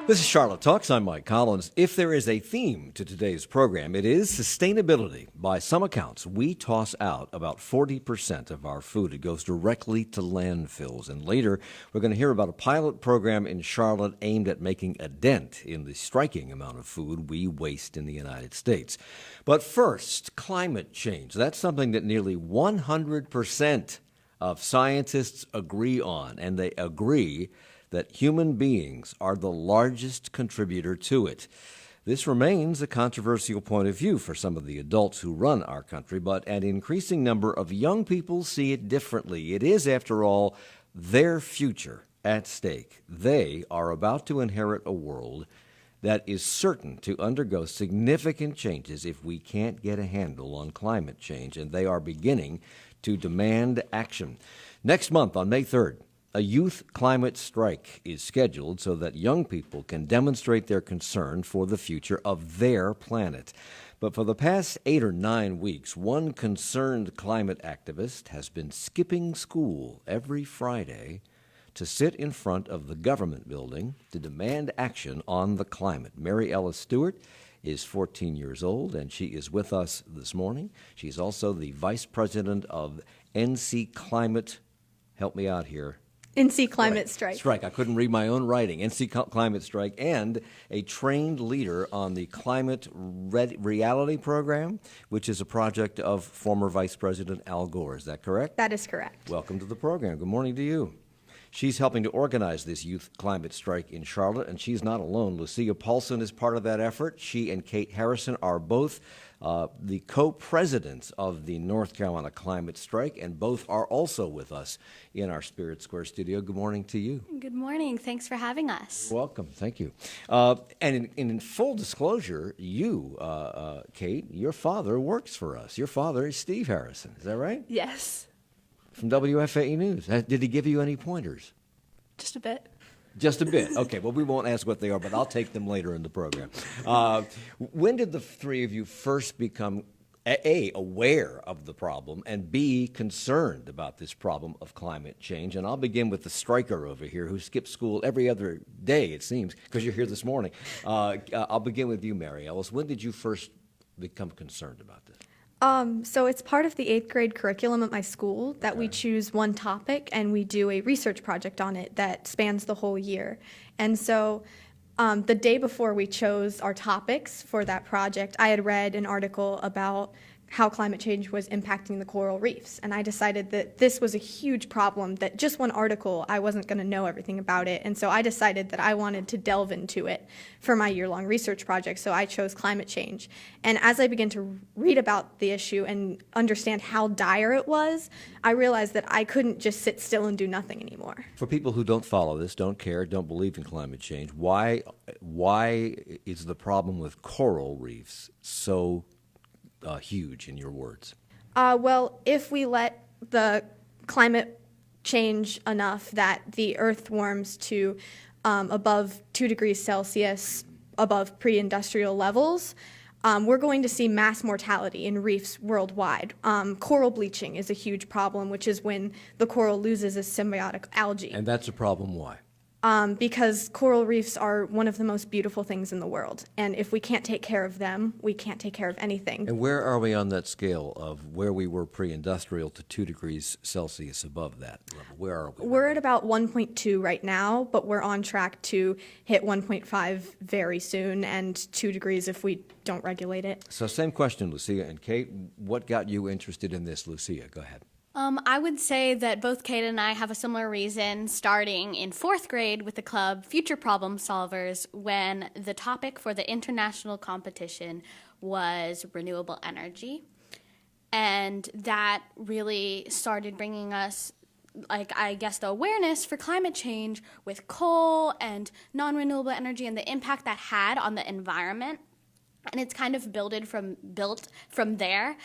This is Charlotte Talks. I'm Mike Collins. If there is a theme to today's program, it is sustainability. By some accounts, we toss out about 40% of our food. It goes directly to landfills. And later, we're going to hear about a pilot program in Charlotte aimed at making a dent in the striking amount of food we waste in the United States. But first, climate change. That's something that nearly 100% of scientists agree on, and they agree that human beings are the largest contributor to it. This remains a controversial point of view for some of the adults who run our country, but an increasing number of young people see it differently. It is, after all, their future at stake. They are about to inherit a world that is certain to undergo significant changes if we can't get a handle on climate change, and they are beginning to demand action. Next month, on May 3rd, a youth climate strike is scheduled so that young people can demonstrate their concern for the future of their planet. But for the past 8 or 9 weeks, one concerned climate activist has been skipping school every Friday to sit in front of the government building to demand action on the climate. Mary Ellis Stewart is 14 years old, and she is with us this morning. She's also the vice president of NC Climate. Help me out here. NC Climate Strike. I couldn't read my own writing. NC Climate Strike, and a trained leader on the Climate Reality Program, which is a project of former Vice President Al Gore. Is that correct? That is correct. Welcome to the program. Good morning to you. She's helping to organize this youth climate strike in Charlotte, and she's not alone. Lucia Paulson is part of that effort. She and Kate Harrison are both the co-presidents of the North Carolina Climate Strike, and both are also with us in our Spirit Square studio. Good morning to you. Good morning. Thanks for having us. Welcome. Thank you. And in full disclosure, you, Kate, your father works for us. Your father is Steve Harrison. Is that right? Yes. From WFAE News. Did he give you any pointers? Just a bit. Just a bit. Okay, well, we won't ask what they are, but I'll take them later in the program. When did the three of you first become, A, aware of the problem, and B, concerned about this problem of climate change? And I'll begin with the striker over here who skips school every other day, it seems, because you're here this morning. I'll begin with you, Mary Ellis. When did you first become concerned about this? So it's part of the 8th grade curriculum at my school that we choose one topic and we do a research project on it that spans the whole year. And so the day before we chose our topics for that project, I had read an article about how climate change was impacting the coral reefs. And I decided that this was a huge problem, that just one article, I wasn't going to know everything about it. And so I decided that I wanted to delve into it for my year-long research project. So I chose climate change. And as I began to read about the issue and understand how dire it was, I realized that I couldn't just sit still and do nothing anymore. For people who don't follow this, don't care, don't believe in climate change, why is the problem with coral reefs so huge, in your words? Well, if we let the climate change enough that the Earth warms to above 2 degrees Celsius, above pre-industrial levels, we're going to see mass mortality in reefs worldwide. Coral bleaching is a huge problem, which is when the coral loses its symbiotic algae. And that's a problem why? Because coral reefs are one of the most beautiful things in the world. And if we can't take care of them, we can't take care of anything. And where are we on that scale of where we were pre-industrial to 2 degrees Celsius above that level? Where are we? We're at about 1.2 right now, but we're on track to hit 1.5 very soon, and 2 degrees if we don't regulate it. So same question, Lucia and Kate. What got you interested in this? Lucia, go ahead. I would say that both Kate and I have a similar reason, starting in 4th grade with the club Future Problem Solvers, when the topic for the international competition was renewable energy. And that really started bringing us, the awareness for climate change with coal and non-renewable energy and the impact that had on the environment. And it's kind of built from there.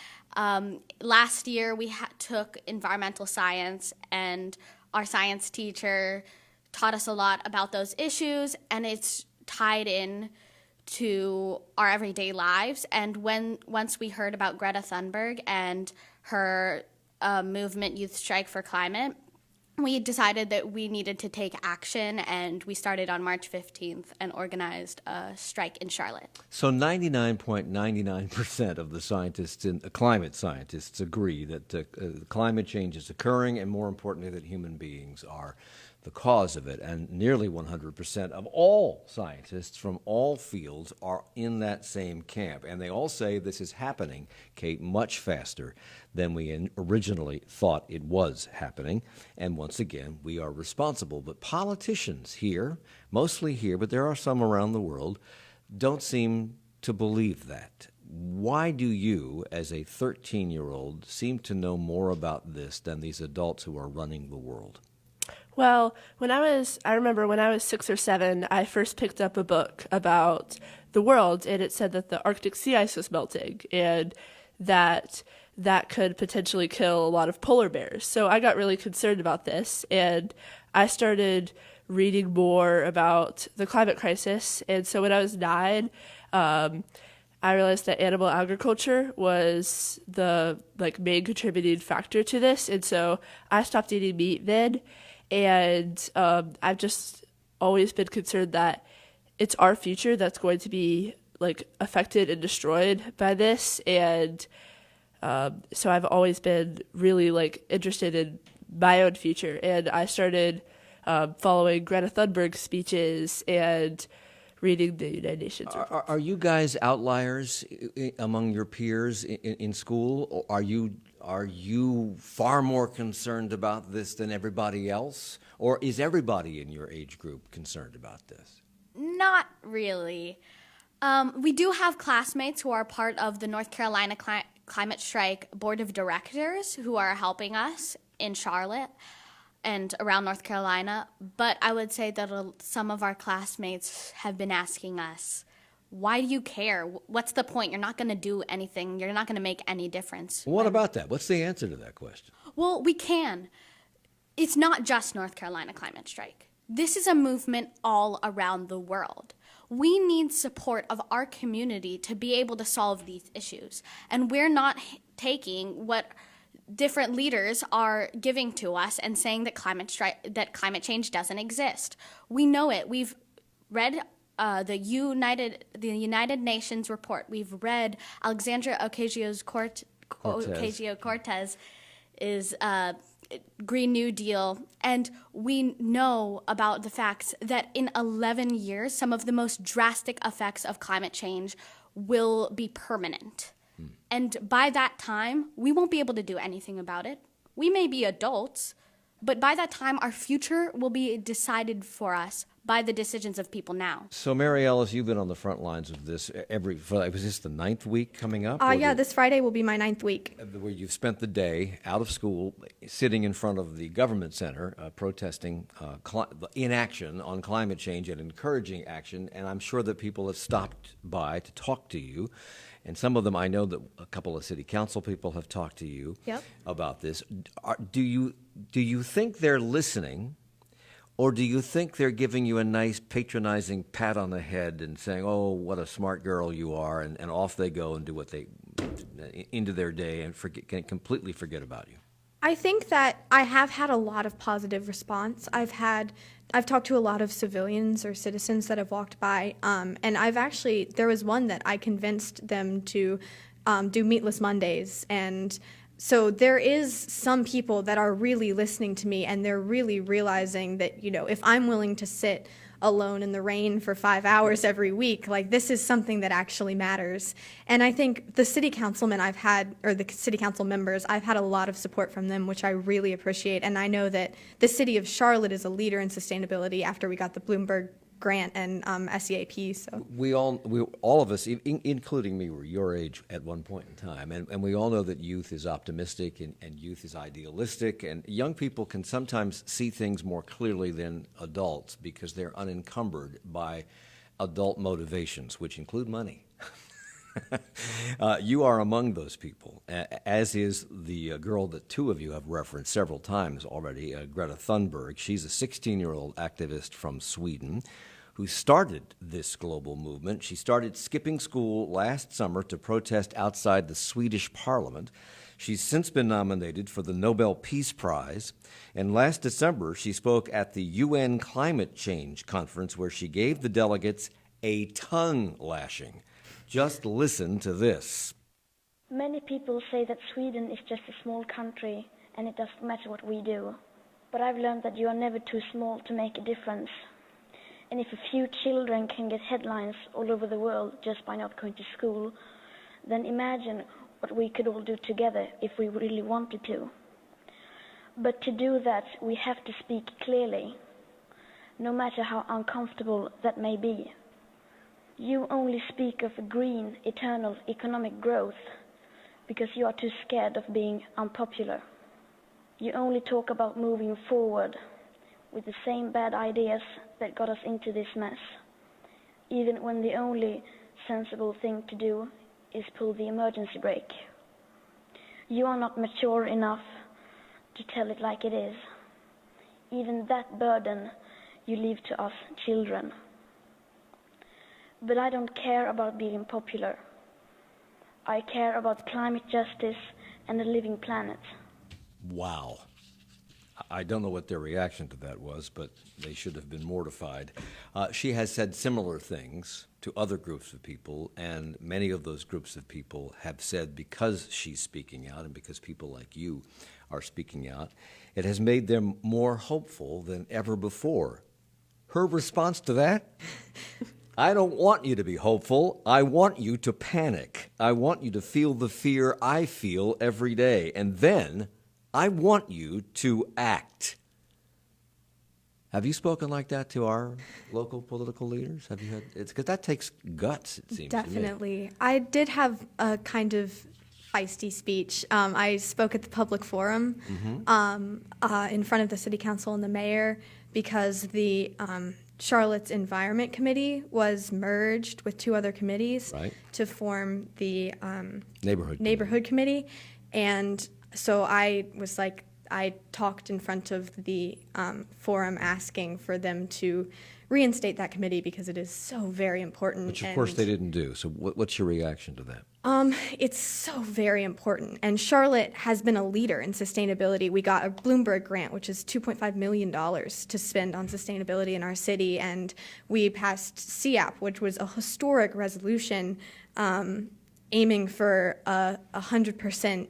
Last year, we took environmental science, and our science teacher taught us a lot about those issues, and it's tied in to our everyday lives. And once we heard about Greta Thunberg and her movement, Youth Strike for Climate, we decided that we needed to take action, and we started on March 15th and organized a strike in Charlotte. So 99.99% of the scientists, climate scientists, agree that climate change is occurring, and more importantly, that human beings are the cause of it. And nearly 100% of all scientists from all fields are in that same camp. And they all say this is happening, Kate, much faster than we originally thought it was happening. And once again, we are responsible. But politicians here, mostly here, but there are some around the world, don't seem to believe that. Why do you, as a 13-year-old, seem to know more about this than these adults who are running the world? Well, I remember when I was 6 or 7, I first picked up a book about the world, and it said that the Arctic sea ice was melting, and that could potentially kill a lot of polar bears. So I got really concerned about this, and I started reading more about the climate crisis. And so when I was 9, I realized that animal agriculture was the main contributing factor to this, and so I stopped eating meat then. And I've just always been concerned that it's our future that's going to be affected and destroyed by this. And so I've always been really interested in my own future. And I started following Greta Thunberg's speeches and reading the United Nations reports. Are you guys outliers among your peers in school? Or are you far more concerned about this than everybody else? Or is everybody in your age group concerned about this? Not really. We do have classmates who are part of the North Carolina Climate Strike Board of Directors who are helping us in Charlotte and around North Carolina. But I would say that some of our classmates have been asking us, why do you care? What's the point? You're not going to do anything. You're not going to make any difference. What about that? What's the answer to that question? Well, we can. It's not just North Carolina Climate Strike. This is a movement all around the world. We need support of our community to be able to solve these issues. And we're not taking what different leaders are giving to us and saying that climate change doesn't exist. We know it. We've read the United Nations report. We've read Alexandria Ocasio-Cortez's Green New Deal, and we know about the facts that in 11 years, some of the most drastic effects of climate change will be permanent. And by that time, we won't be able to do anything about it. We may be adults, but by that time, our future will be decided for us by the decisions of people now. So, Mary Ellis, you've been on the front lines of this was this the 9th week coming up? Yeah, this Friday will be my 9th week. Where you've spent the day out of school, sitting in front of the government center, protesting inaction on climate change and encouraging action. And I'm sure that people have stopped by to talk to you. And some of them, I know that a couple of city council people have talked to you about this. Do you think they're listening, or do you think they're giving you a nice patronizing pat on the head and saying, "Oh, what a smart girl you are," and off they go and do what they into their day and can completely forget about you? I think that I have had a lot of positive response. I've talked to a lot of civilians or citizens that have walked by, and there was one that I convinced them to do Meatless Mondays, and so there is some people that are really listening to me, and they're really realizing that, if I'm willing to sit alone in the rain for 5 hours every week, this is something that actually matters. And I think the city councilmen the city council members, I've had a lot of support from them, which I really appreciate. And I know that the city of Charlotte is a leader in sustainability after we got the Bloomberg grant and SEAP. So all of us, including me, were your age at one point in time, and we all know that youth is optimistic and youth is idealistic, and young people can sometimes see things more clearly than adults because they're unencumbered by adult motivations, which include money. You are among those people, as is the girl that two of you have referenced several times already, Greta Thunberg. She's a 16-year-old activist from Sweden who started this global movement. She started skipping school last summer to protest outside the Swedish parliament. She's since been nominated for the Nobel Peace Prize, and last December she spoke at the UN Climate Change Conference where she gave the delegates a tongue lashing. Just listen to this. Many people say that Sweden is just a small country and it doesn't matter what we do. But I've learned that you are never too small to make a difference. And if a few children can get headlines all over the world just by not going to school, then imagine what we could all do together if we really wanted to. But to do that, we have to speak clearly, no matter how uncomfortable that may be. You only speak of green, eternal economic growth because you are too scared of being unpopular. You only talk about moving forward with the same bad ideas that got us into this mess, even when the only sensible thing to do is pull the emergency brake. You are not mature enough to tell it like it is. Even that burden you leave to us children. But I don't care about being popular. I care about climate justice and a living planet. Wow. I don't know what their reaction to that was, but they should have been mortified. She has said similar things to other groups of people, and many of those groups of people have said because she's speaking out and because people like you are speaking out, it has made them more hopeful than ever before. Her response to that? I don't want you to be hopeful. I want you to panic. I want you to feel the fear I feel every day. And then I want you to act. Have you spoken like that to our local political leaders? Have you had? It's because that takes guts, it seems to me. Definitely. I did have a kind of feisty speech. I spoke at the public forum in front of the city council and the mayor because the Charlotte's Environment Committee was merged with two other committees to form the Neighborhood Committee. And so I was like, I talked in front of the forum asking for them to reinstate that committee because it is so very important. Which, of course, they didn't do. So what's your reaction to that? It's so very important. And Charlotte has been a leader in sustainability. We got a Bloomberg grant, which is $2.5 million to spend on sustainability in our city. And we passed CAP, which was a historic resolution aiming for a 100%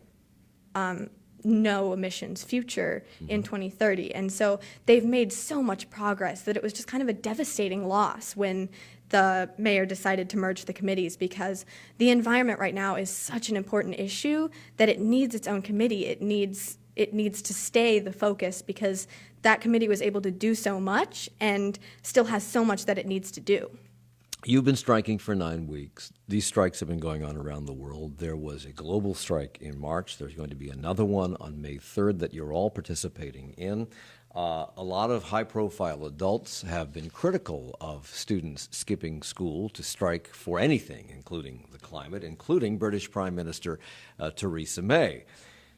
no emissions future in 2030. And so they've made so much progress that it was just kind of a devastating loss when the mayor decided to merge the committees because the environment right now is such an important issue that it needs its own committee. It needs to stay the focus because that committee was able to do so much and still has so much that it needs to do. You've been striking for 9 weeks. These strikes have been going on around the world. There was a global strike in March. There's going to be another one on May 3rd that you're all participating in. A lot of high-profile adults have been critical of students skipping school to strike for anything, including the climate, including British Prime Minister Theresa May.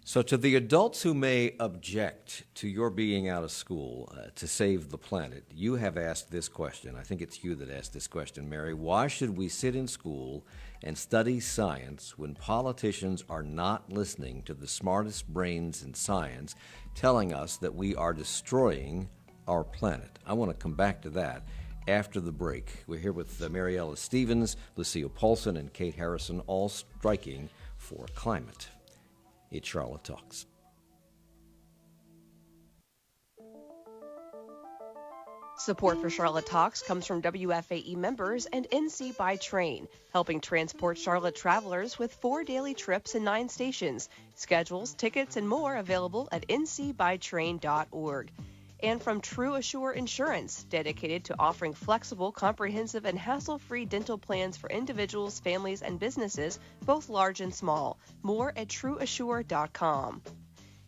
So to the adults who may object to your being out of school to save the planet, you have asked this question. I think it's you that asked this question, Mary. Why should we sit in school and study science when politicians are not listening to the smartest brains in science telling us that we are destroying our planet? I want to come back to that after the break. We're here with Mariella Stevens, Lucille Paulson, and Kate Harrison, all striking for climate. It's Charlotte Talks. Support for Charlotte Talks comes from WFAE members and NC by Train, helping transport Charlotte travelers with 4 daily trips and 9 stations. Schedules, tickets, and more available at ncbytrain.org. And from True Assure Insurance, dedicated to offering flexible, comprehensive, and hassle-free dental plans for individuals, families, and businesses, both large and small. More at trueassure.com.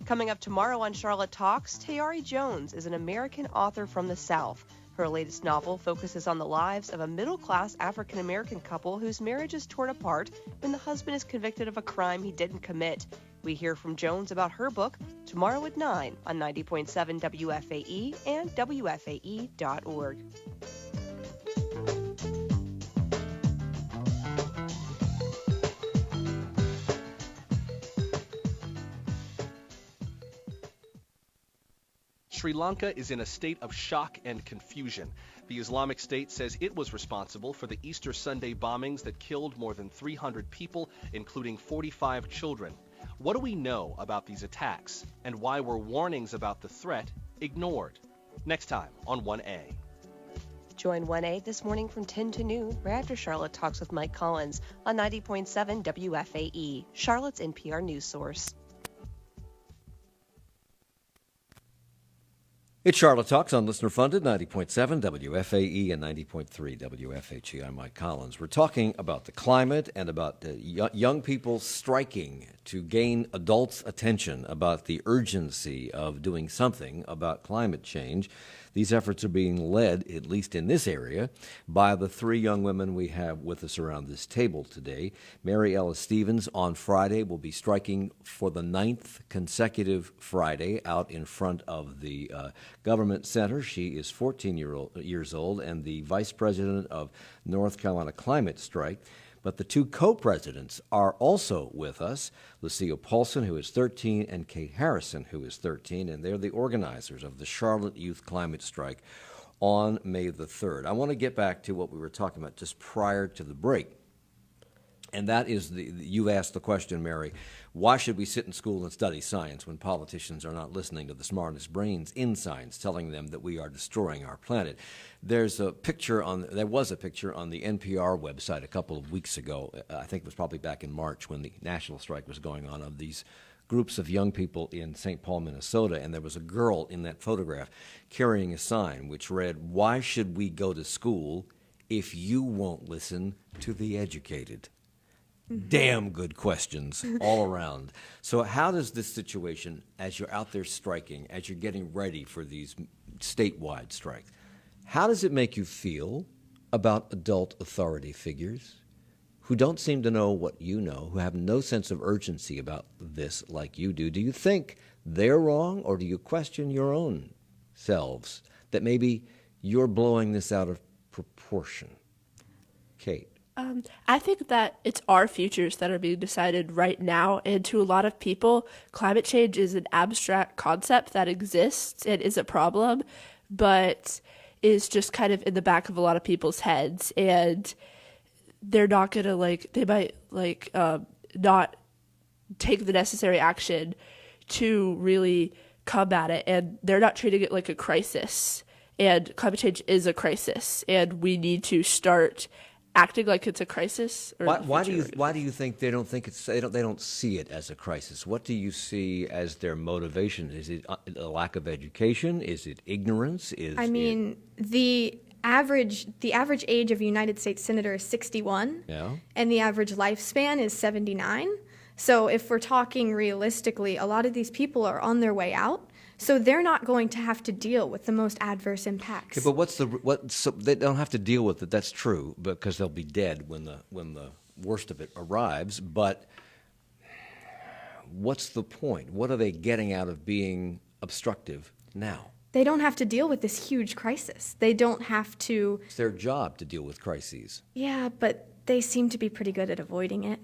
Coming up tomorrow on Charlotte Talks, Tayari Jones is an American author from the South. Her latest novel focuses on the lives of a middle-class African-American couple whose marriage is torn apart when the husband is convicted of a crime he didn't commit. We hear from Jones about her book tomorrow at 9 on 90.7 WFAE and WFAE.org. Sri Lanka is in a state of shock and confusion. The Islamic State says it was responsible for the Easter Sunday bombings that killed more than 300 people, including 45 children. What do we know about these attacks, and why were warnings about the threat ignored? Next time on 1A. Join 1A this morning from 10 to noon, right after Charlotte Talks with Mike Collins on 90.7 WFAE, Charlotte's NPR news source. It's Charlotte Talks on listener-funded 90.7 WFAE and 90.3 WFHE. I'm Mike Collins. We're talking about the climate and about young people striking to gain adults' attention about the urgency of doing something about climate change. These efforts are being led, at least in this area, by the three young women we have with us around this table today. Mary Ellis Stevens on Friday will be striking for the 9th consecutive Friday out in front of the Government Center. She is 14 years old and the vice president of North Carolina Climate Strike. But the two co-presidents are also with us, Lucia Paulson, who is 13, and Kate Harrison, who is 13, and they're the organizers of the Charlotte Youth Climate Strike on May the 3rd. I want to get back to what we were talking about just prior to the break, and that is you asked the question, Mary, why should we sit in school and study science when politicians are not listening to the smartest brains in science telling them that we are destroying our planet? There was a picture on the NPR website a couple of weeks ago. I think it was probably back in March when the national strike was going on, of these groups of young people in St. Paul, Minnesota, and there was a girl in that photograph carrying a sign which read, "Why should we go to school if you won't listen to the educated?" Damn good questions all around. So how does this situation, as you're out there striking, as you're getting ready for these statewide strikes, how does it make you feel about adult authority figures who don't seem to know what you know, who have no sense of urgency about this like you do? Do you think they're wrong, or do you question your own selves that maybe you're blowing this out of proportion? Kate. I think that it's our futures that are being decided right now, and to a lot of people, climate change is an abstract concept that exists and is a problem, but is just kind of in the back of a lot of people's heads, and they're not gonna they might not take the necessary action to really combat it, and they're not treating it like a crisis. And climate change is a crisis, and we need to start acting like it's a crisis. Why do you think they don't think they don't see it as a crisis? What do you see as their motivation? Is it a lack of education? Is it ignorance? The average age of a United States senator is 61, and the average lifespan is 79. So if we're talking realistically, a lot of these people are on their way out. So they're not going to have to deal with the most adverse impacts. Okay, but so they don't have to deal with it. That's true, because they'll be dead when the worst of it arrives. But what's the point? What are they getting out of being obstructive now? They don't have to deal with this huge crisis. They don't have to. It's their job to deal with crises. Yeah, but they seem to be pretty good at avoiding it.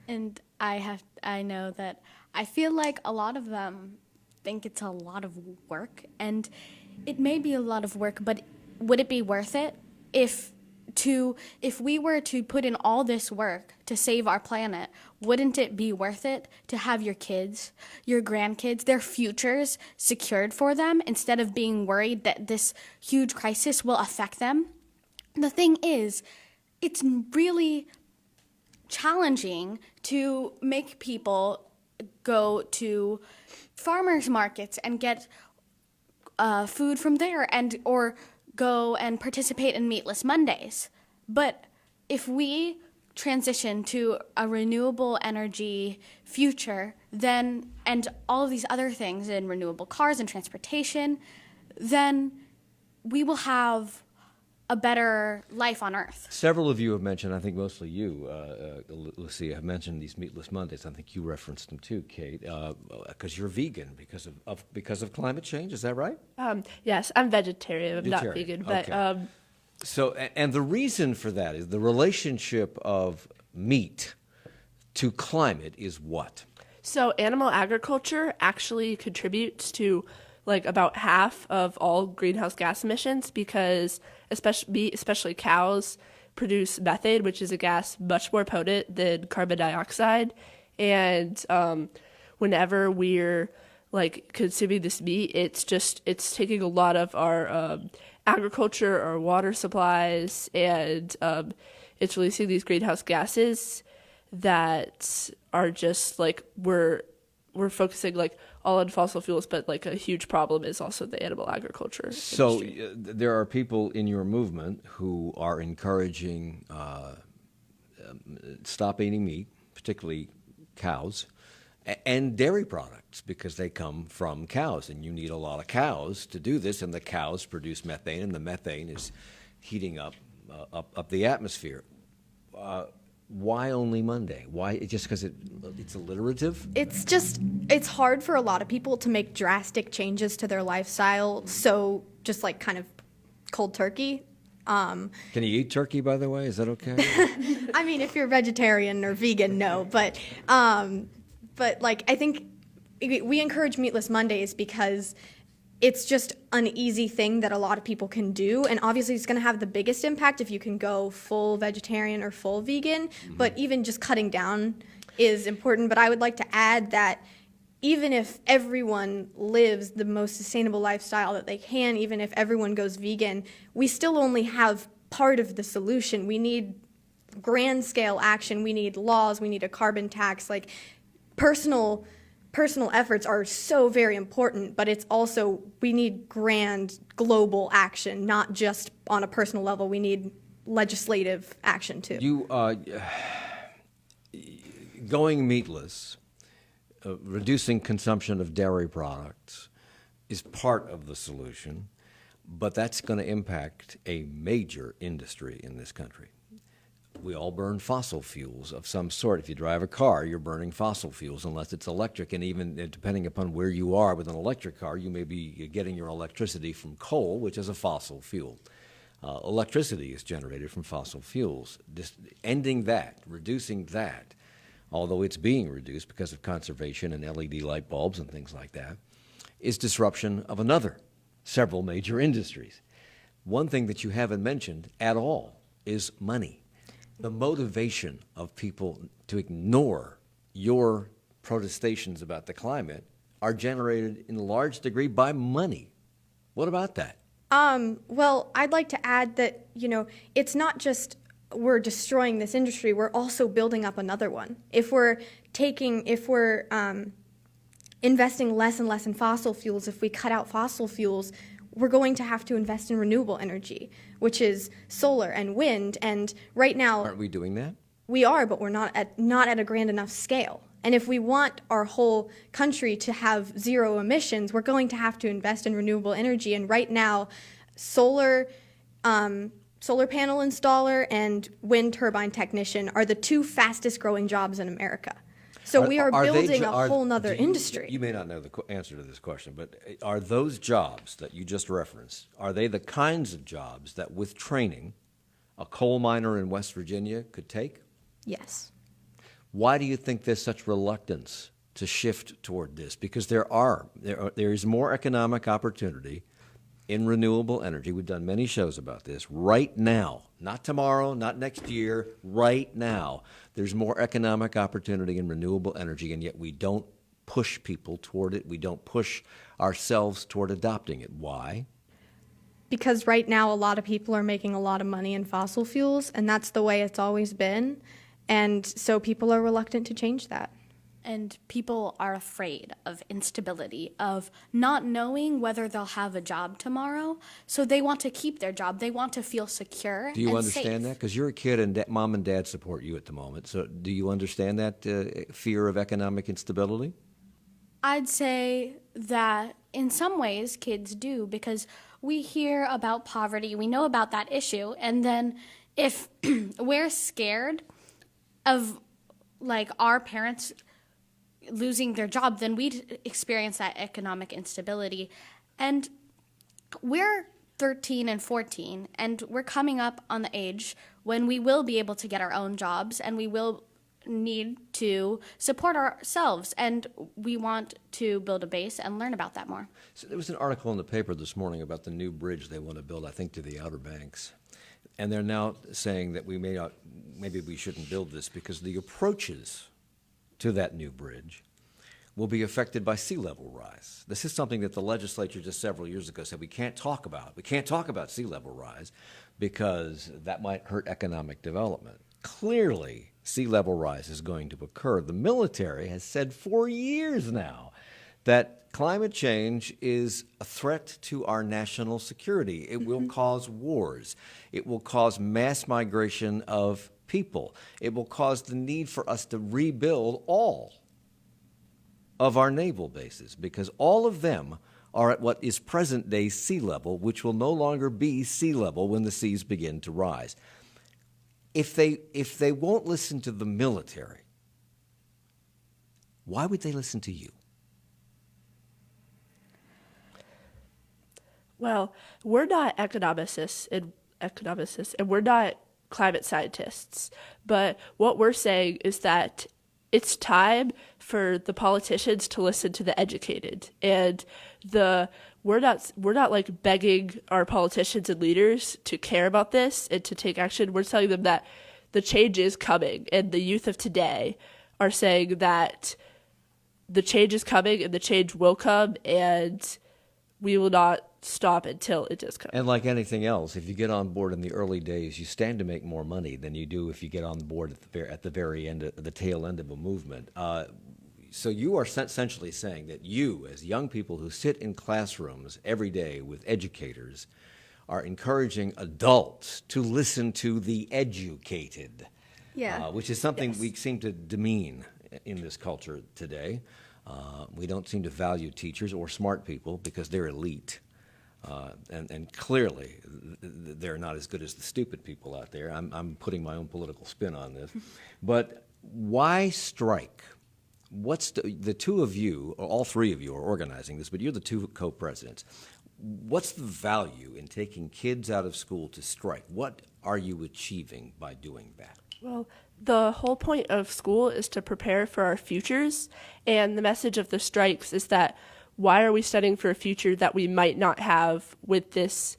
And I know that I feel like a lot of them think it's a lot of work, and it may be a lot of work, but would it be worth it if we were to put in all this work to save our planet? Wouldn't it be worth it to have your kids, your grandkids, their futures secured for them, instead of being worried that this huge crisis will affect them? The thing is, it's really challenging to make people go to farmers markets and get food from there, or go and participate in Meatless Mondays. But if we transition to a renewable energy future, then, and all of these other things in renewable cars and transportation, then we will have a better life on Earth. Several of you have mentioned, I think mostly you, Lucia, have mentioned these Meatless Mondays. I think you referenced them too, Kate, because you're vegan because of climate change. Is that right? Yes, I'm vegetarian. I'm not vegan, but okay. So, and the reason for that is the relationship of meat to climate is what? So animal agriculture actually contributes to like about half of all greenhouse gas emissions because especially cows produce methane, which is a gas much more potent than carbon dioxide. And whenever we're like consuming this meat, it's taking a lot of our agriculture, our water supplies, and it's releasing these greenhouse gases that are just like we're focusing like all on fossil fuels, but like a huge problem is also the animal agriculture So industry. there are people in your movement who are encouraging stop eating meat, particularly cows, and dairy products because they come from cows, and you need a lot of cows to do this, and the cows produce methane, and the methane is heating up the atmosphere. Why only Monday? Why? Just because it's alliterative? It's hard for a lot of people to make drastic changes to their lifestyle. So just like kind of cold turkey. Can you eat turkey, by the way? Is that okay? I mean, if you're vegetarian or vegan, no. But like I think we encourage Meatless Mondays because it's just an easy thing that a lot of people can do. And obviously it's going to have the biggest impact if you can go full vegetarian or full vegan. Mm-hmm. But even just cutting down is important. But I would like to add that even if everyone lives the most sustainable lifestyle that they can, even if everyone goes vegan, we still only have part of the solution. We need grand scale action. We need laws. We need a carbon tax. Like personal efforts are so very important, but it's also we need grand global action, not just on a personal level. We need legislative action too. You going meatless, reducing consumption of dairy products is part of the solution, but that's going to impact a major industry in this country. We all burn fossil fuels of some sort. If you drive a car, you're burning fossil fuels unless it's electric. And even depending upon where you are with an electric car, you may be getting your electricity from coal, which is a fossil fuel. Electricity is generated from fossil fuels. Just ending that, reducing that, although it's being reduced because of conservation and LED light bulbs and things like that, is disruption of several major industries. One thing that you haven't mentioned at all is money. The motivation of people to ignore your protestations about the climate are generated in a large degree by money. What about that? Well, I'd like to add that, it's not just we're destroying this industry, we're also building up another one. If we're investing less and less in fossil fuels, if we cut out fossil fuels, we're going to have to invest in renewable energy, which is solar and wind. And right now, aren't we doing that? We are, but we're not at a grand enough scale. And if we want our whole country to have zero emissions, we're going to have to invest in renewable energy. And right now, solar panel installer and wind turbine technician are the two fastest growing jobs in America. So we are building a whole nother industry. You may not know the answer to this question, but are those jobs that you just referenced, are they the kinds of jobs that with training a coal miner in West Virginia could take? Yes. Why do you think there's such reluctance to shift toward this? Because there is more economic opportunity in renewable energy. We've done many shows about this right now, not tomorrow, not next year, right now. There's more economic opportunity in renewable energy, and yet we don't push people toward it. We don't push ourselves toward adopting it. Why? Because right now a lot of people are making a lot of money in fossil fuels, and that's the way it's always been. And so people are reluctant to change that. And people are afraid of instability, of not knowing whether they'll have a job tomorrow. So they want to keep their job. They want to feel secure and safe. Do you understand that? Because you're a kid and mom and dad support you at the moment. So do you understand that fear of economic instability? I'd say that in some ways kids do, because we hear about poverty, we know about that issue, and then if we're scared of like our parents losing their job, then we'd experience that economic instability. And we're 13 and 14, and we're coming up on the age when we will be able to get our own jobs, and we will need to support ourselves, and we want to build a base and learn about that more. So there was an article in the paper this morning about the new bridge they want to build, I think, to the Outer Banks. And they're now saying that maybe we shouldn't build this because the approaches to that new bridge will be affected by sea level rise. This is something that the legislature just several years ago said we can't talk about. We can't talk about sea level rise because that might hurt economic development. Clearly, sea level rise is going to occur. The military has said for years now that climate change is a threat to our national security. It will cause wars. It will cause mass migration of people. It will cause the need for us to rebuild all of our naval bases because all of them are at what is present-day sea level, which will no longer be sea level when the seas begin to rise. If they won't listen to the military, why would they listen to you? Well, we're not economicists and we're not climate scientists. But what we're saying is that it's time for the politicians to listen to the educated. And we're not like begging our politicians and leaders to care about this and to take action. We're telling them that the change is coming, and the youth of today are saying that the change is coming and the change will come, and we will not stop until it does come. And like anything else, if you get on board in the early days, you stand to make more money than you do if you get on board at the very end, the tail end of a movement. So you are essentially saying that you, as young people who sit in classrooms every day with educators, are encouraging adults to listen to the educated, which is something we seem to demean in this culture today. We don't seem to value teachers or smart people because they're elite. And clearly, they're not as good as the stupid people out there. I'm putting my own political spin on this. But why strike? What's the two of you, or all three of you are organizing this, but you're the two co-presidents. What's the value in taking kids out of school to strike? What are you achieving by doing that? Well, the whole point of school is to prepare for our futures, and the message of the strikes is that why are we studying for a future that we might not have with this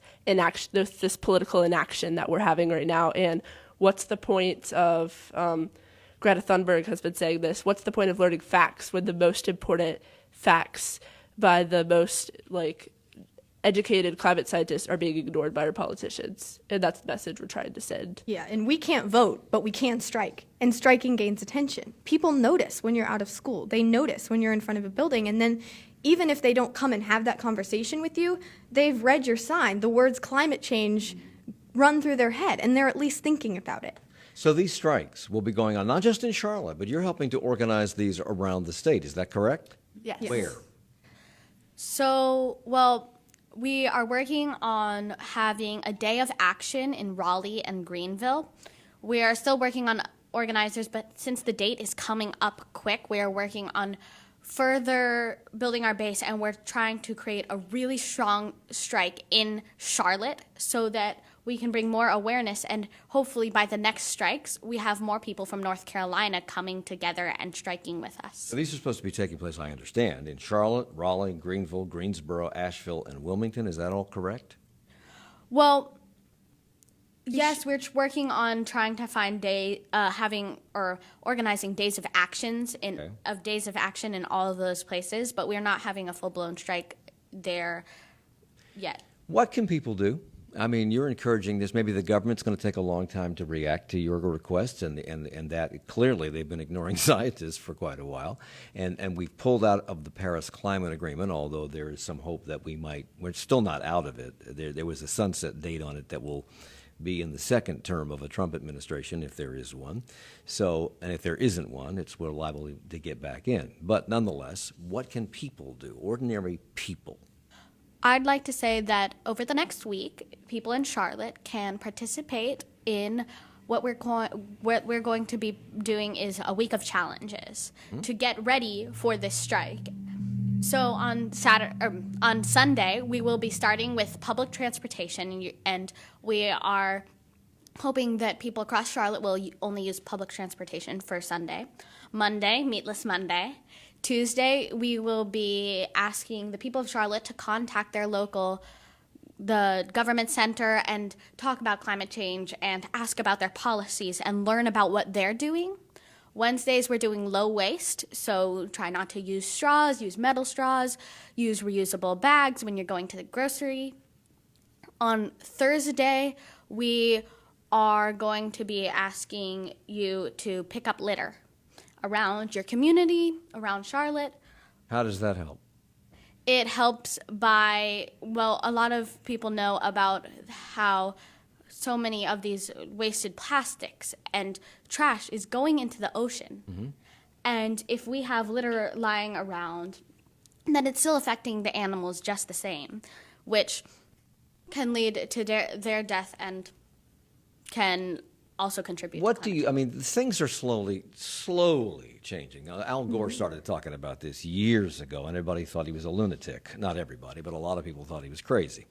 political inaction that we're having right now? And what's the point of Greta Thunberg has been saying this? What's the point of learning facts when the most important facts by the most educated climate scientists are being ignored by our politicians? And that's the message we're trying to send. Yeah, and we can't vote, but we can strike. And striking gains attention. People notice when you're out of school. They notice when you're in front of a building. And then even if they don't come and have that conversation with you, they've read your sign. The words climate change run through their head, and they're at least thinking about it. So these strikes will be going on not just in Charlotte, but you're helping to organize these around the state. Is that correct? Yes. Where? So, we are working on having a day of action in Raleigh and Greenville. We are still working on organizers, but since the date is coming up quick, we are working on further building our base, and we're trying to create a really strong strike in Charlotte so that we can bring more awareness, and hopefully by the next strikes, we have more people from North Carolina coming together and striking with us. So these are supposed to be taking place, I understand, in Charlotte, Raleigh, Greenville, Greensboro, Asheville, and Wilmington. Is that all correct? Well, yes, we're working on trying to find organizing days of actions days of action in all of those places, but we're not having a full-blown strike there yet. What can people do? I mean, you're encouraging this. Maybe the government's going to take a long time to react to your requests, and that clearly they've been ignoring scientists for quite a while. And we've pulled out of the Paris Climate Agreement, although there is some hope that we're still not out of it. There was a sunset date on it that will be in the second term of a Trump administration, if there is one. So, and if there isn't one, we're liable to get back in. But nonetheless, what can people do, ordinary people? I'd like to say that over the next week, people in Charlotte can participate in what we're going to be doing is a week of challenges to get ready for this strike. So on Sunday, we will be starting with public transportation, and we are hoping that people across Charlotte will only use public transportation for Sunday. Monday, Meatless Monday. Tuesday, we will be asking the people of Charlotte to contact the government center and talk about climate change and ask about their policies and learn about what they're doing. Wednesdays, we're doing low waste, so try not to use straws, use metal straws, use reusable bags when you're going to the grocery. On Thursday, we are going to be asking you to pick up litter around your community, around Charlotte. How does that help? It helps by, a lot of people know about how so many of these wasted plastics and trash is going into the ocean. Mm-hmm. And if we have litter lying around, then it's still affecting the animals just the same, which can lead to their death and can also contribute to climate change. Things are slowly changing. Al Gore started talking about this years ago, and everybody thought he was a lunatic. Not everybody, but a lot of people thought he was crazy.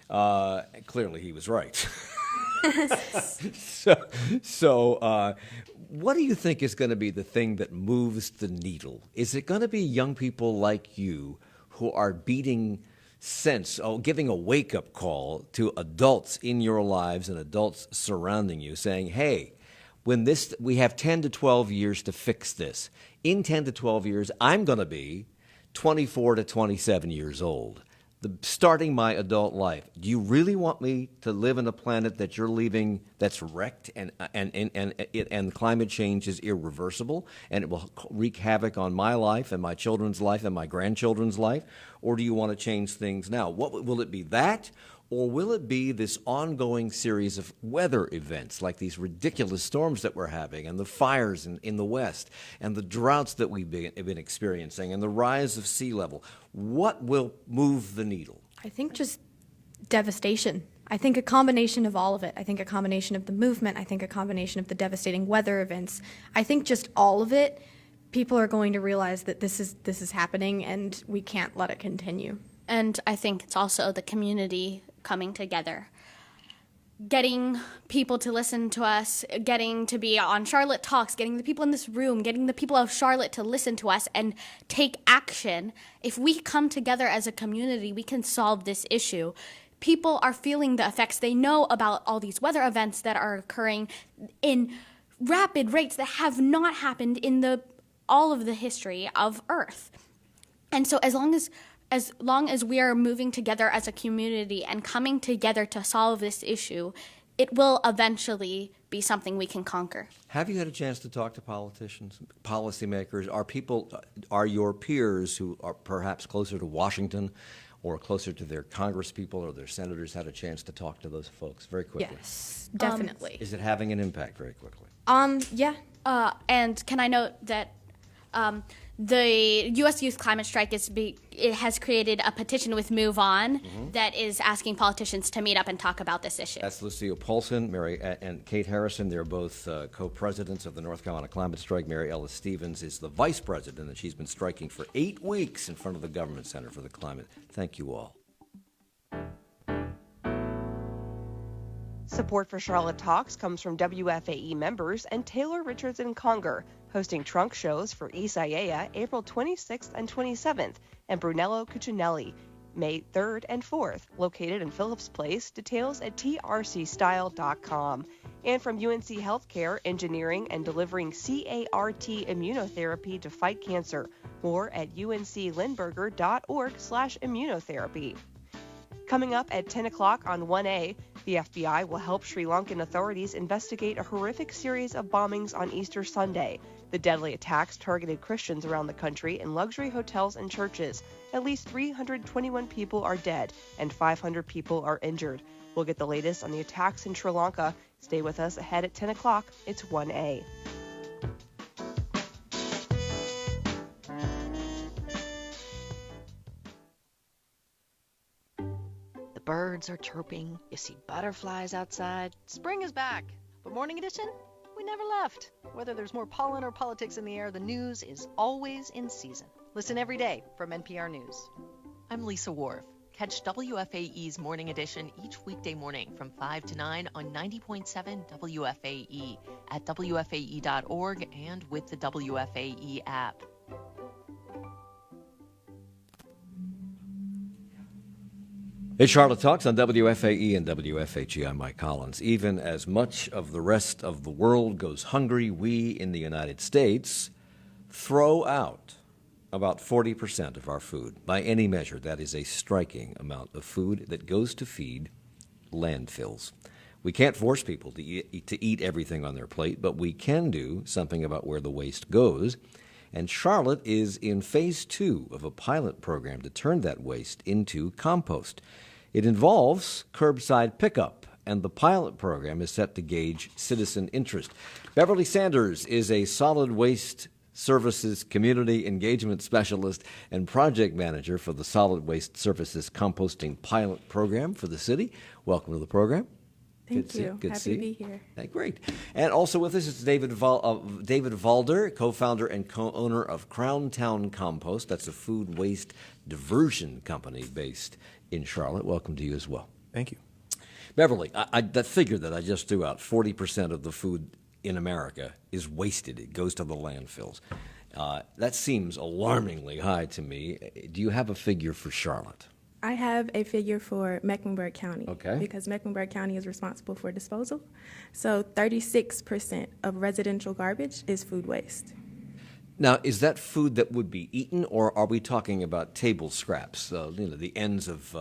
Clearly, he was right. So, what do you think is going to be the thing that moves the needle? Is it going to be young people like you who are giving a wake-up call to adults in your lives and adults surrounding you, saying, hey, we have 10 to 12 years to fix this. In 10 to 12 years, I'm going to be 24 to 27 years old, starting my adult life. Do you really want me to live on a planet that you're leaving that's wrecked and climate change is irreversible and it will wreak havoc on my life and my children's life and my grandchildren's life? Or do you want to change things now? Will it be that? Or will it be this ongoing series of weather events like these ridiculous storms that we're having and the fires in the West and the droughts that we've been experiencing and the rise of sea level? What will move the needle? I think just devastation. I think a combination of all of it. I think a combination of the movement. I think a combination of the devastating weather events. I think just all of it, people are going to realize that this is happening and we can't let it continue. And I think it's also the community coming together, getting people to listen to us, getting to be on Charlotte Talks, getting the people in this room, getting the people of Charlotte to listen to us and take action. If we come together as a community, we can solve this issue. People are feeling the effects. They know about all these weather events that are occurring in rapid rates that have not happened in all of the history of Earth. And so as long as we are moving together as a community and coming together to solve this issue, it will eventually be something we can conquer. Have you had a chance to talk to politicians, policymakers? Are your peers who are perhaps closer to Washington or closer to their congresspeople or their senators had a chance to talk to those folks very quickly? Yes, definitely. Is it having an impact very quickly? Yeah. And can I note that the U.S. Youth Climate Strike it has created a petition with Move On that is asking politicians to meet up and talk about this issue. That's Lucille Polson, Mary and Kate Harrison. They're both co-presidents of the North Carolina Climate Strike. Mary Ellis Stevens is the vice president, and she's been striking for 8 weeks in front of the Government Center for the Climate. Thank you all. Support for Charlotte Talks comes from WFAE members and Taylor Richards in Conger, hosting trunk shows for Isaiah April 26th and 27th, and Brunello Cucinelli, May 3rd and 4th, located in Phillips Place. Details at trcstyle.com. And from UNC Healthcare, engineering and delivering CART immunotherapy to fight cancer. More at unclindbergh.org/immunotherapy. Coming up at 10 o'clock on 1A, the FBI will help Sri Lankan authorities investigate a horrific series of bombings on Easter Sunday. The deadly attacks targeted Christians around the country in luxury hotels and churches. At least 321 people are dead and 500 people are injured. We'll get the latest on the attacks in Sri Lanka. Stay with us ahead at 10 o'clock. It's 1A. Birds are chirping, you see butterflies outside. Spring is back. But Morning Edition, we never left. Whether there's more pollen or politics in the air, the news is always in season. Listen every day from NPR News. I'm Lisa Wharf. Catch WFAE's Morning Edition each weekday morning from 5 to 9 on 90.7 WFAE at WFAE.org and with the WFAE app. It's Charlotte Talks on WFAE and WFHE. I'm Mike Collins. Even as much of the rest of the world goes hungry, we in the United States throw out about 40% of our food. By any measure, that is a striking amount of food that goes to feed landfills. We can't force people to eat everything on their plate, but we can do something about where the waste goes. And Charlotte is in phase 2 of a pilot program to turn that waste into compost. It involves curbside pickup, and the pilot program is set to gauge citizen interest. Beverly Sanders is a solid waste services community engagement specialist and project manager for the Solid Waste Services Composting Pilot Program for the city. Welcome to the program. Thank you. Good to see you. Happy to be here. Hey, great. And also with us is David Valder, co-founder and co-owner of Crown Town Compost. That's a food waste diversion company based in Charlotte. Welcome to you as well. Thank you. Beverly, that figure that I just threw out, 40% of the food in America is wasted. It goes to the landfills. That seems alarmingly high to me. Do you have a figure for Charlotte? I have a figure for Mecklenburg County. Okay. Because Mecklenburg County is responsible for disposal. So 36% of residential garbage is food waste. Now, is that food that would be eaten, or are we talking about table scraps? The ends of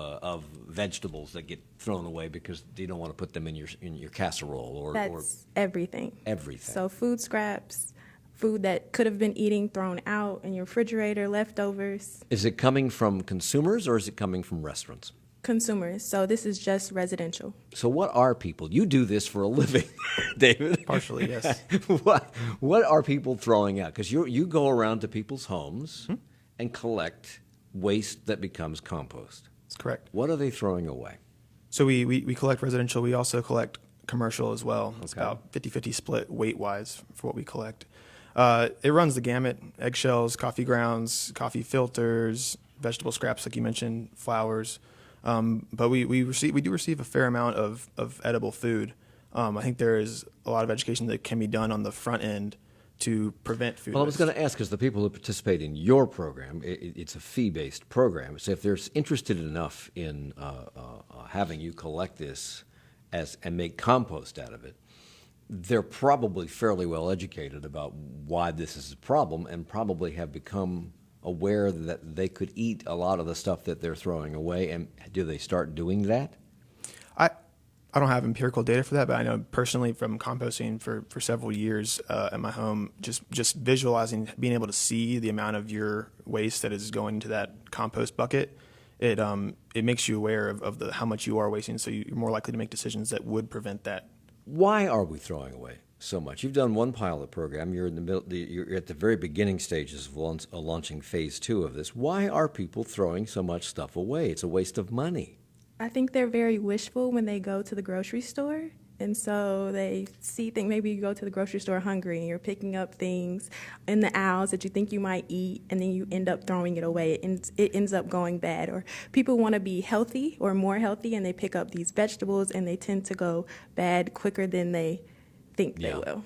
vegetables that get thrown away because you don't want to put them in your casserole, That's everything. Everything. So food scraps, food that could have been eating thrown out in your refrigerator, leftovers. Is it coming from consumers or is it coming from restaurants? Consumers. So this is just residential. So what are people? You do this for a living, David. Partially, yes. What are people throwing out? Because you go around to people's homes and collect waste that becomes compost. That's correct. What are they throwing away? So we collect residential. We also collect commercial as well. It's Okay. about 50-50 split weight-wise for what we collect. It runs the gamut: eggshells, coffee grounds, coffee filters, vegetable scraps, like you mentioned, flowers. But we do receive a fair amount of edible food. I think there is a lot of education that can be done on the front end to prevent food Well, I waste. was going to ask, because the people who participate in your program, it's a fee-based program. So if they're interested enough in having you collect this and make compost out of it, they're probably fairly well educated about why this is a problem and probably have become aware that they could eat a lot of the stuff that they're throwing away. And do they start doing that? I don't have empirical data for that, but I know personally from composting for several years at my home, just visualizing, being able to see the amount of your waste that is going into that compost bucket, it makes you aware of how much you are wasting, so you're more likely to make decisions that would prevent that. Why are we throwing away so much? You've done one pilot program. You're in the middle. You're at the very beginning stages of launching phase 2 of this. Why are people throwing so much stuff away? It's a waste of money. I think they're very wishful when they go to the grocery store. And so they see things, maybe you go to the grocery store hungry and you're picking up things in the aisles that you think you might eat, and then you end up throwing it away. It ends up going bad. Or people want to be healthy or more healthy, and they pick up these vegetables and they tend to go bad quicker than they think they will.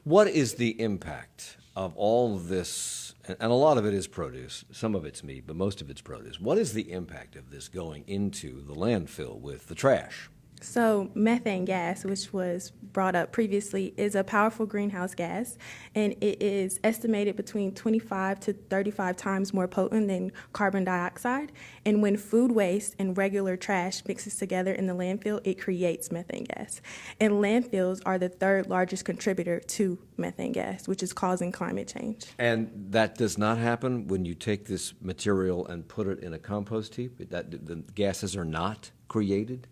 What is the impact of all of this? And a lot of it is produce. Some of it's meat, but most of it's produce. What is the impact of this going into the landfill with the trash? So methane gas, which was brought up previously, is a powerful greenhouse gas, and it is estimated between 25 to 35 times more potent than carbon dioxide. And when food waste and regular trash mixes together in the landfill, it creates methane gas. And landfills are the third largest contributor to methane gas, which is causing climate change. And that does not happen when you take this material and put it in a compost heap? That the gases are not created?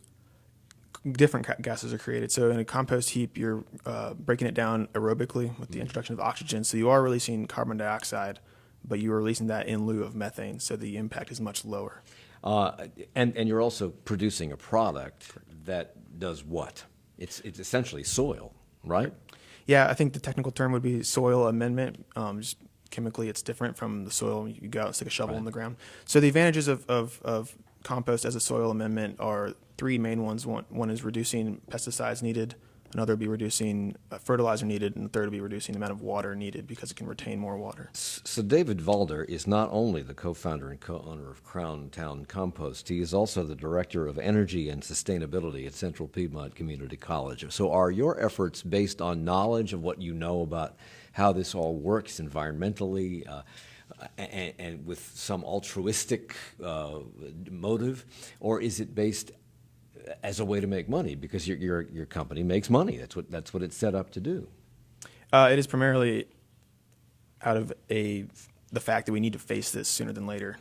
Different gases are created. So in a compost heap, you're breaking it down aerobically with the introduction of oxygen. So you are releasing carbon dioxide, but you are releasing that in lieu of methane. So the impact is much lower. And you're also producing a product that does what? It's essentially soil, right? Yeah, I think the technical term would be soil amendment. Just chemically, it's different from the soil. You go out and stick a shovel in the ground. So the advantages of compost as a soil amendment are three main ones. One is reducing pesticides needed, another would be reducing fertilizer needed, and the third would be reducing the amount of water needed because it can retain more water. So David Valder is not only the co-founder and co-owner of Crown Town Compost, he is also the director of energy and sustainability at Central Piedmont Community College. So are your efforts based on knowledge of what you know about how this all works environmentally, and with some altruistic motive, or is it based as a way to make money because your company makes money? That's what it's set up to do. It is primarily out of the fact that we need to face this sooner than later.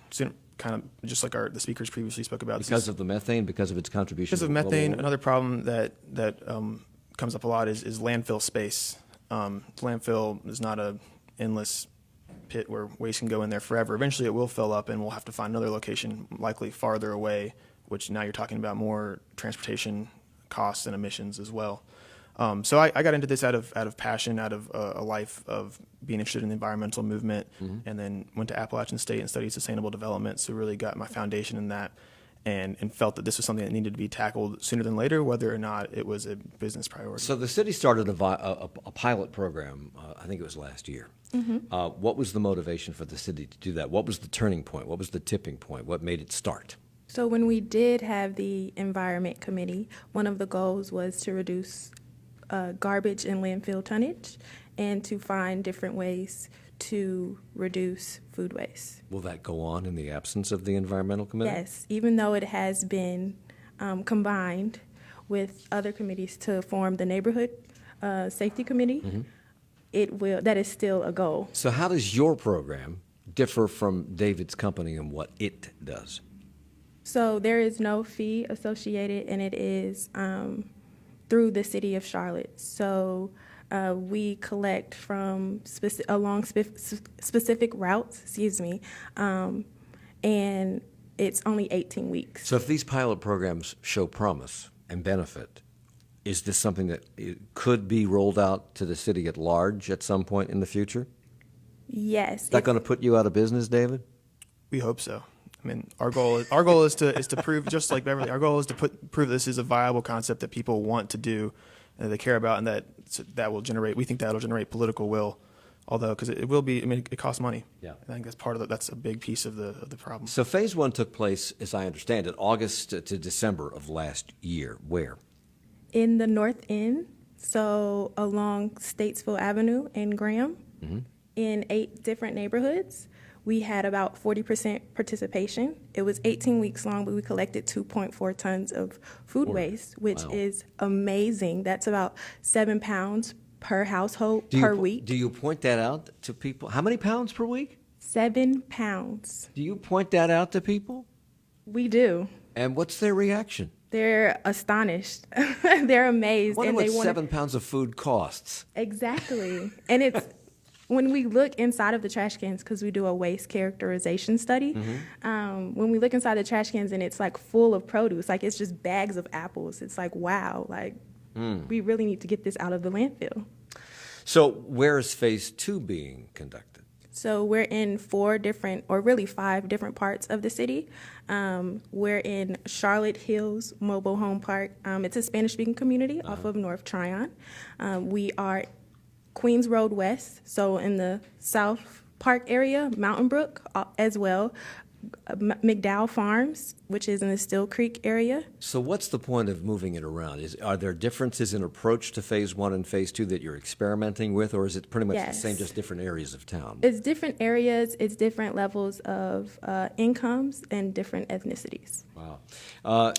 Kind of just like the speakers previously spoke about. Because of the methane, because of its contribution. Because of methane, another problem that comes up a lot is landfill space. Landfill is not an endless pit where waste can go in there forever. Eventually it will fill up and we'll have to find another location, likely farther away, which now you're talking about more transportation costs and emissions as well. So I got into this out of passion, out of a life of being interested in the environmental movement, and then went to Appalachian State and studied sustainable development, so really got my foundation in that. And felt that this was something that needed to be tackled sooner than later, whether or not it was a business priority. So the city started a pilot program, I think it was last year. What was the motivation for the city to do that? What was the turning point? What was the tipping point? What made it start? So when we did have the environment committee, one of the goals was to reduce garbage and landfill tonnage and to find different ways to reduce food waste. Will that go on in the absence of the environmental committee? Yes, even though it has been combined with other committees to form the neighborhood safety committee, that is still a goal. So how does your program differ from David's company and what it does? So there is no fee associated, and it is through the city of Charlotte. So we collect from along specific routes, and it's only 18 weeks. So if these pilot programs show promise and benefit, is this something that could be rolled out to the city at large at some point in the future? Yes. Is that going to put you out of business, David? We hope so. I mean, our goal is to prove, just like Beverly, our goal is to prove this is a viable concept that people want to do, and they care about, and that will generate. We think that will generate political will, although because it will be. I mean, it costs money. Yeah, I think that's a big piece of the problem. So phase one took place, as I understand it, August to December of last year. Where? In the North End, so along Statesville Avenue and Graham, in 8 different neighborhoods. We had about 40% participation. It was 18 weeks long, but we collected 2.4 tons of food waste, which is amazing. That's about 7 pounds per household per week. Do you point that out to people? How many pounds per week? 7 pounds. Do you point that out to people? We do. And what's their reaction? They're astonished. They're amazed. I wonder what 7 pounds of food costs. Exactly. And it's when we look inside of the trash cans, because we do a waste characterization study, when we look inside the trash cans and it's like full of produce, like it's just bags of apples, it's like, wow, like we really need to get this out of the landfill. So where is phase 2 being conducted? So we're in 4 different, or really 5 different parts of the city. We're in Charlotte Hills Mobile Home Park. It's a Spanish-speaking community off of North Tryon. We are Queens Road West, so in the South Park area, Mountain Brook as well. McDowell Farms, which is in the Still Creek area. So what's the point of moving it around? Are there differences in approach to phase 1 and phase 2 that you're experimenting with, or is it pretty much the same, just different areas of town? It's different areas, it's different levels of incomes and different ethnicities. Wow.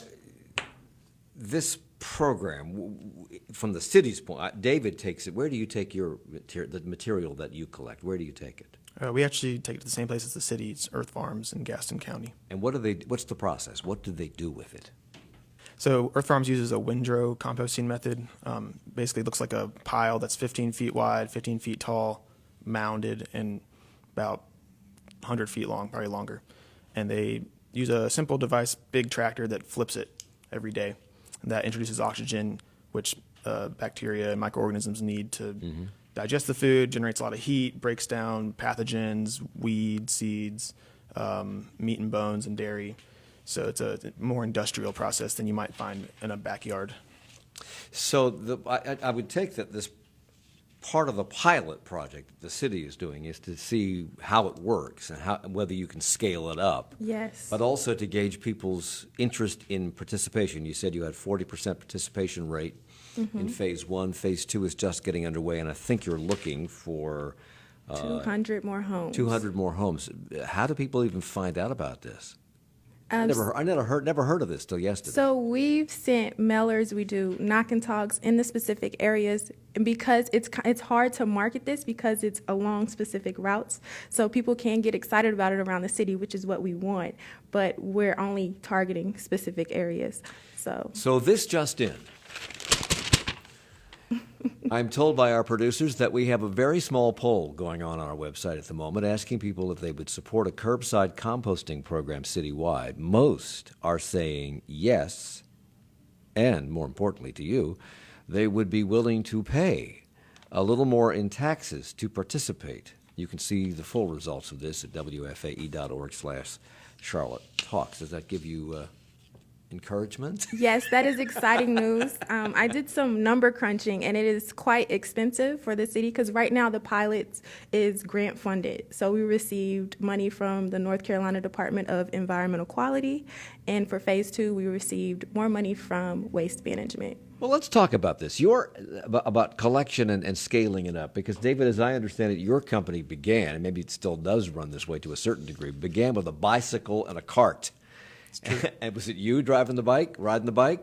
This program, from the city's point, David takes it. Where do you take the material that you collect? Where do you take it? We actually take it to the same place as the city's Earth Farms in Gaston County. And what's the process? What do they do with it? So Earth Farms uses a windrow composting method. Basically, it looks like a pile that's 15 feet wide, 15 feet tall, mounded, and about 100 feet long, probably longer. And they use a simple device, big tractor that flips it every day. And that introduces oxygen, which bacteria and microorganisms need to digest the food, generates a lot of heat, breaks down pathogens, weeds, seeds, meat and bones, and dairy. So it's a more industrial process than you might find in a backyard. So I would take that this part of the pilot project that the city is doing is to see how it works and whether you can scale it up. Yes. But also to gauge people's interest in participation. You said you had 40% participation rate in phase 1. Phase 2 is just getting underway, and I think you're looking for 200 more homes. 200 more homes. How do people even find out about this? I never heard of this till yesterday. So we've sent mailers. We do knock and talks in the specific areas, and because it's hard to market this because it's along specific routes. So people can get excited about it around the city, which is what we want. But we're only targeting specific areas. So this just in. I'm told by our producers that we have a very small poll going on our website at the moment asking people if they would support a curbside composting program citywide. Most are saying yes, and more importantly to you, they would be willing to pay a little more in taxes to participate. You can see the full results of this at WFAE.org/Charlotte Talks. Does that give you encouragement? yes, that is exciting news. I did some number crunching, and it is quite expensive for the city because right now the pilot is grant funded. So we received money from the North Carolina Department of Environmental Quality, and for phase 2 we received more money from Waste Management. Well, let's talk about this. About collection and scaling it up, because David, as I understand it, your company began, and maybe it still does run this way to a certain degree, began with a bicycle and a cart. And was it you riding the bike?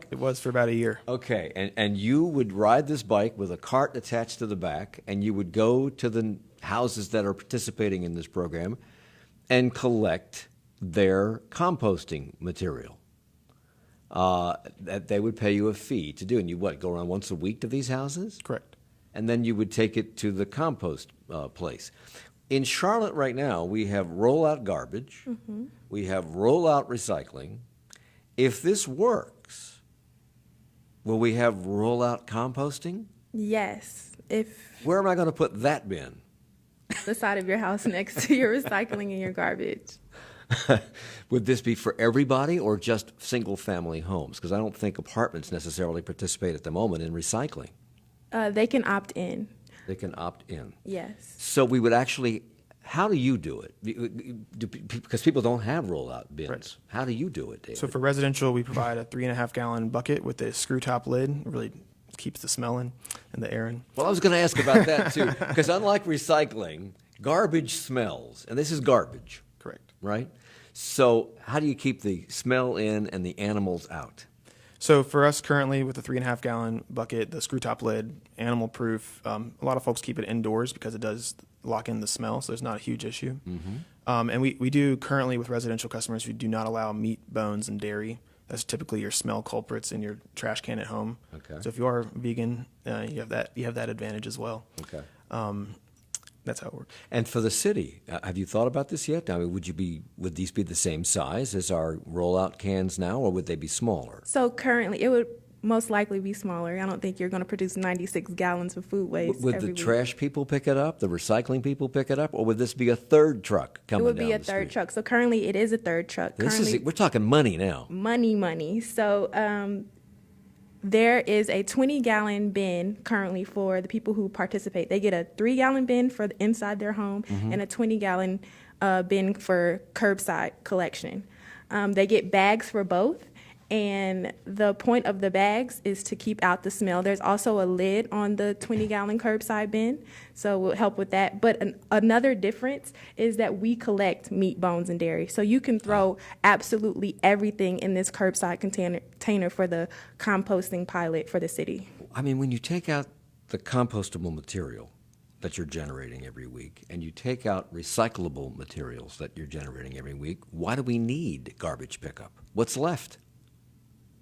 It was for about a year. Okay, and you would ride this bike with a cart attached to the back, and you would go to the houses that are participating in this program and collect their composting material. That they would pay you a fee to do, and you go around once a week to these houses? Correct. And then you would take it to the compost place. In Charlotte right now, we have rollout garbage, we have rollout recycling. If this works, will we have rollout composting? Yes, if Where am I going to put that bin? the side of your house next to your recycling and your garbage. Would this be for everybody or just single-family homes? Because I don't think apartments necessarily participate at the moment in recycling. They can opt in. They can opt in. Yes. So we would actually, how do you do it? Because people don't have rollout bins. Right. How do you do it, David? So for residential, we provide a 3.5-gallon bucket with a screw top lid. It really keeps the smell in and the air in. Well, I was going to ask about that too, because unlike recycling, garbage smells, and this is garbage. Correct. Right? So how do you keep the smell in and the animals out? So for us currently with the 3.5-gallon bucket, the screw top lid, animal proof, a lot of folks keep it indoors because it does lock in the smell, so it's not a huge issue. And we do currently with residential customers, we do not allow meat, bones, and dairy. That's typically your smell culprits in your trash can at home. Okay. So if you are vegan, you have that advantage as well. Okay. That's how it works. And for the city, have you thought about this yet? I mean, would these be the same size as our rollout cans now, or would they be smaller? So currently, it would most likely be smaller. I don't think you're going to produce 96 gallons of food waste Would every the week. trash people pick it up, the recycling people pick it up, or would this be a third truck It coming would down be a the third street? truck. So currently, it is a third truck. We're talking money now. Money. So there is a 20-gallon bin currently for the people who participate. They get a 3-gallon bin for inside their home and a 20-gallon bin for curbside collection. They get bags for both, and the point of the bags is to keep out the smell. There's also a lid on the 20-gallon curbside bin, so it will help with that. But another difference is that we collect meat, bones, and dairy. So you can throw absolutely everything in this curbside container for the composting pilot for the city. I mean, when you take out the compostable material that you're generating every week, and you take out recyclable materials that you're generating every week, why do we need garbage pickup? What's left?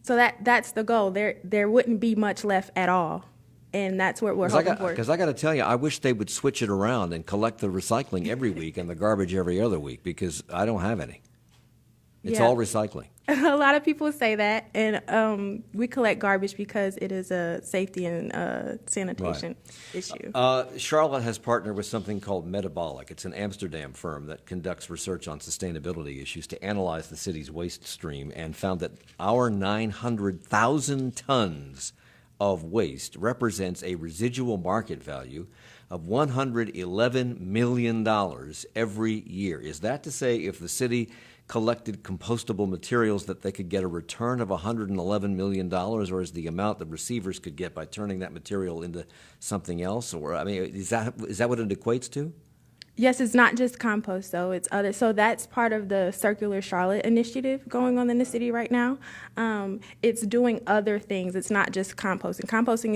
So that's the goal. There wouldn't be much left at all, and that's what we're hoping for. Because I got to tell you, I wish they would switch it around and collect the recycling every week and the garbage every other week, because I don't have any. It's Yeah. all recycling. A lot of people say that, and we collect garbage because it is a safety and sanitation issue. Charlotte has partnered with something called Metabolic. It's an Amsterdam firm that conducts research on sustainability issues to analyze the city's waste stream, and found that our 900,000 tons of waste represents a residual market value of $111 million every year. Is that to say if the city collected compostable materials that they could get a return of $111 million, or is the amount the receivers could get by turning that material into something else? Or, I mean, is that what it equates to? Yes, it's not just compost, though. It's other. So that's part of the Circular Charlotte initiative going on in the city right now. It's doing other things. It's not just composting. Composting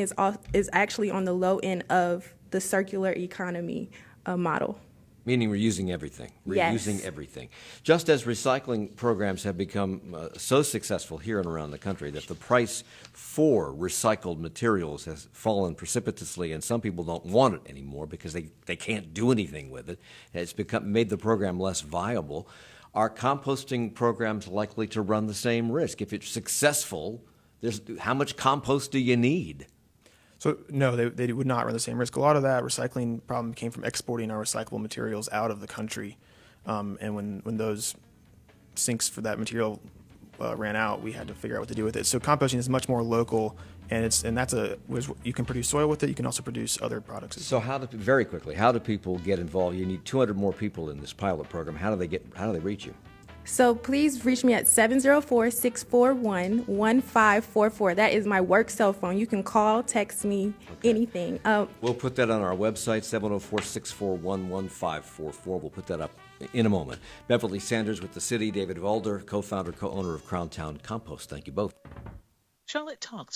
is actually on the low end of the circular economy model. Meaning we're using everything. We're Yes. using everything. Just as recycling programs have become so successful here and around the country that the price for recycled materials has fallen precipitously, and some people don't want it anymore because they can't do anything with it. It's made the program less viable. Are composting programs likely to run the same risk? If it's successful, how much compost do you need? So no, they would not run the same risk. A lot of that recycling problem came from exporting our recyclable materials out of the country, and when those sinks for that material ran out, we had to figure out what to do with it. So composting is much more local, and you can produce soil with it. You can also produce other products. So very quickly, how do people get involved? You need 200 more people in this pilot program. How do they reach you? So please reach me at 704-641-1544. That is my work cell phone. You can call, text me, anything. We'll put that on our website, 704-641-1544. We'll put that up in a moment. Beverly Sanders with the city, David Valder, co-founder, co-owner of Crown Town Compost. Thank you both. Charlotte Talks